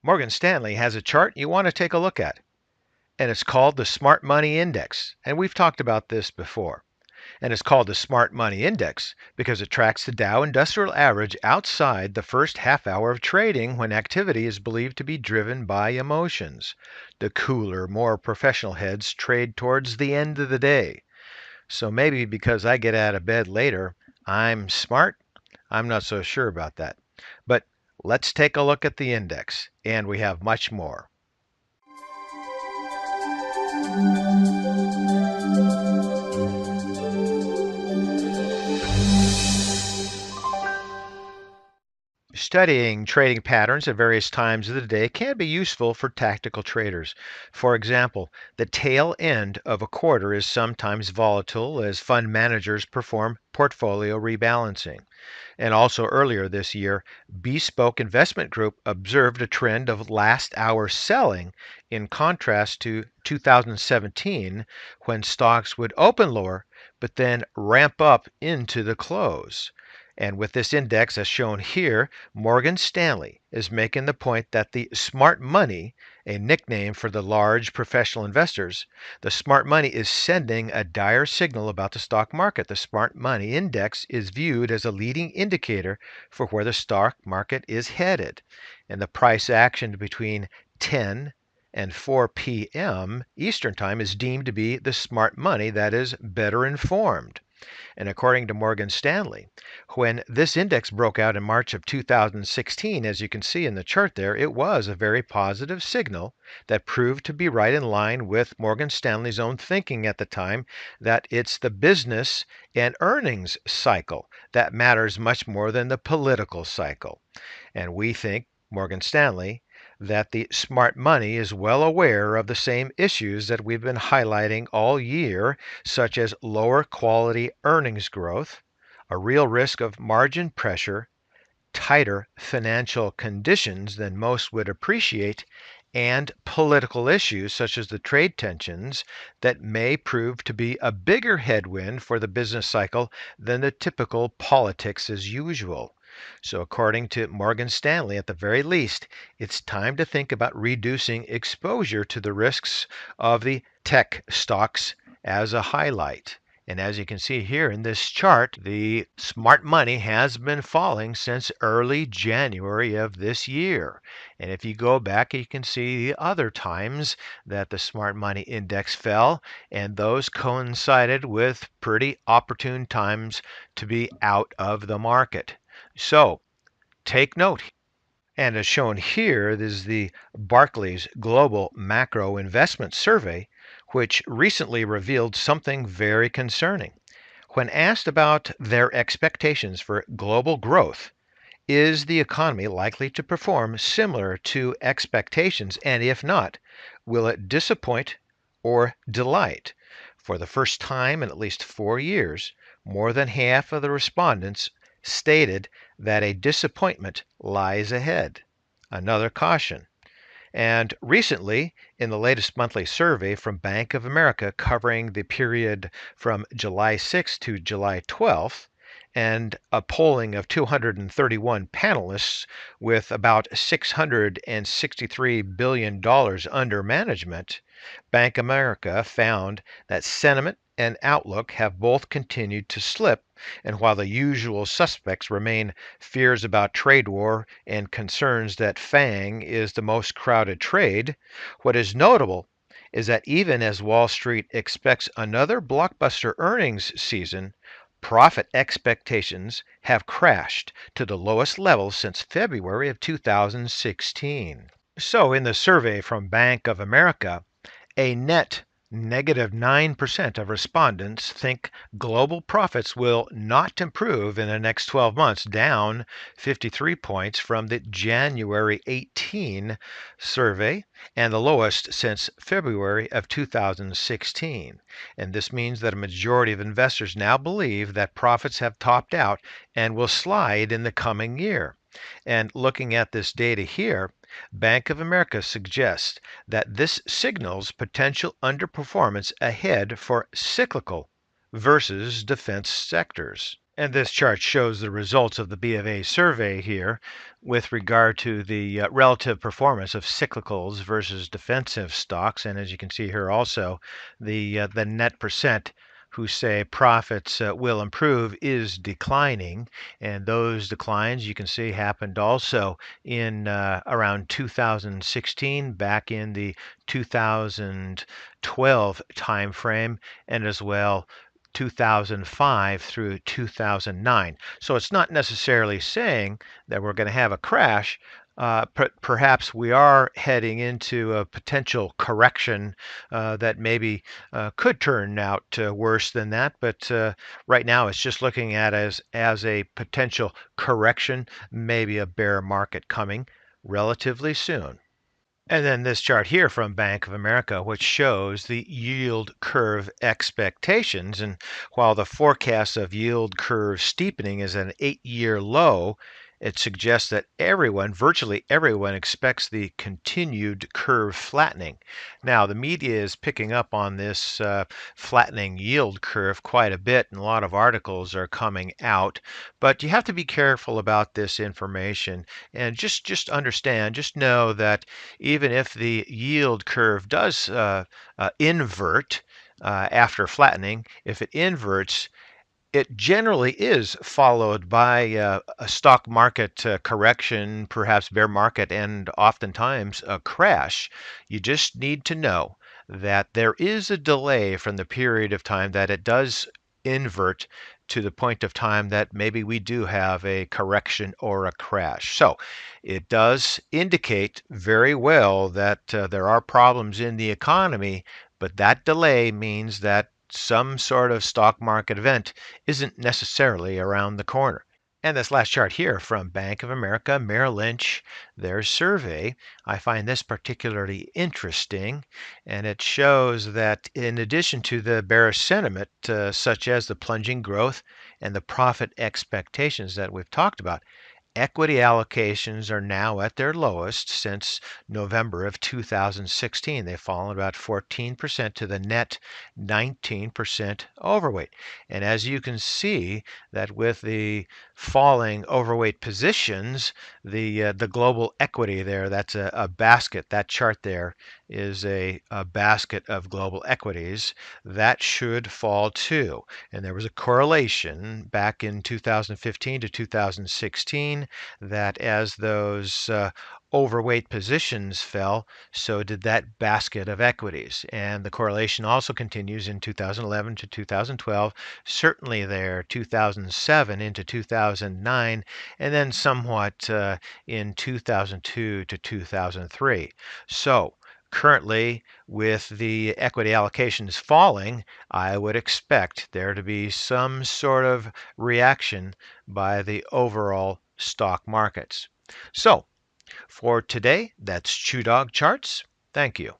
Morgan Stanley has a chart you want to take a look at, and it's called the Smart Money Index. And we've talked about this before. And it's called the Smart Money Index because it tracks the Dow Industrial Average outside the first half hour of trading when activity is believed to be driven by emotions. The cooler, more professional heads trade towards the end of the day. So maybe because I get out of bed later, I'm smart? I'm not so sure about that. But let's take a look at the index, and we have much more. Studying trading patterns at various times of the day can be useful for tactical traders. For example, the tail end of a quarter is sometimes volatile as fund managers perform portfolio rebalancing. And also earlier this year, Bespoke Investment Group observed a trend of last hour selling in contrast to 2017 when stocks would open lower but then ramp up into the close. And with this index as shown here, Morgan Stanley is making the point that the smart money, a nickname for the large professional investors, the smart money is sending a dire signal about the stock market. The smart money index is viewed as a leading indicator for where the stock market is headed. And the price action between 10 and 4 p.m. Eastern Time is deemed to be the smart money that is better informed. And according to Morgan Stanley, when this index broke out in March of 2016, as you can see in the chart there, it was a very positive signal that proved to be right in line with Morgan Stanley's own thinking at the time that it's the business and earnings cycle that matters much more than the political cycle. And we think, Morgan Stanley, that the smart money is well aware of the same issues that we've been highlighting all year, such as lower quality earnings growth, a real risk of margin pressure, tighter financial conditions than most would appreciate, and political issues such as the trade tensions that may prove to be a bigger headwind for the business cycle than the typical politics as usual. So, according to Morgan Stanley, at the very least, it's time to think about reducing exposure to the risks of the tech stocks as a highlight. And as you can see here in this chart, the smart money has been falling since early January of this year. And if you go back, you can see the other times that the smart money index fell, and those coincided with pretty opportune times to be out of the market. So take note. And as shown here, this is the Barclays Global Macro Investment Survey, which recently revealed something very concerning. When asked about their expectations for global growth, is the economy likely to perform similar to expectations? And if not, will it disappoint or delight? For the first time in at least 4 years, more than half of the respondents stated that a disappointment lies ahead. Another caution. And recently, in the latest monthly survey from Bank of America covering the period from July 6th to July 12th, and a polling of 231 panelists with about $663 billion under management, Bank of America found that sentiment and outlook have both continued to slip, and while the usual suspects remain fears about trade war and concerns that FANG is the most crowded trade, what is notable is that even as Wall Street expects another blockbuster earnings season, profit expectations have crashed to the lowest levels since February of 2016. So in the survey from Bank of America, a net negative 9% of respondents think global profits will not improve in the next 12 months, down 53 points from the January 18 survey and the lowest since February of 2016. And this means that a majority of investors now believe that profits have topped out and will slide in the coming year. And looking at this data here, Bank of America suggests that this signals potential underperformance ahead for cyclical versus defense sectors. And this chart shows the results of the B of A survey here with regard to the relative performance of cyclicals versus defensive stocks. And as you can see here also, the net percent who say profits will improve is declining. And those declines you can see happened also in around 2016, back in the 2012 timeframe, and as well 2005 through 2009. So it's not necessarily saying that we're going to have a crash. Perhaps we are heading into a potential correction that maybe could turn out worse than that. But right now, it's just looking at as a potential correction, maybe a bear market coming relatively soon. And then this chart here from Bank of America, which shows the yield curve expectations. And while the forecast of yield curve steepening is an 8-year low, it suggests that virtually everyone, expects the continued curve flattening. Now, the media is picking up on this flattening yield curve quite a bit, and a lot of articles are coming out. But you have to be careful about this information and just understand, just know that even if the yield curve does invert after flattening, if it inverts, it generally is followed by a stock market correction, perhaps bear market, and oftentimes a crash. You just need to know that there is a delay from the period of time that it does invert to the point of time that maybe we do have a correction or a crash. So it does indicate very well that there are problems in the economy, but that delay means that some sort of stock market event isn't necessarily around the corner. And this last chart here from Bank of America, Merrill Lynch, their survey, I find this particularly interesting. And it shows that in addition to the bearish sentiment, such as the plunging growth and the profit expectations that we've talked about, equity allocations are now at their lowest since November of 2016. They've fallen about 14% to the net 19% overweight. And as you can see, that with the falling overweight positions, the global equity there, that's a basket. That chart there is a basket of global equities. That should fall too. And there was a correlation back in 2015 to 2016 that as those overweight positions fell, so did that basket of equities. And the correlation also continues in 2011 to 2012, certainly there 2007 into 2009, and then somewhat in 2002 to 2003. So currently, with the equity allocations falling, I would expect there to be some sort of reaction by the overall stock markets. So for today, that's ChewDog Charts. Thank you.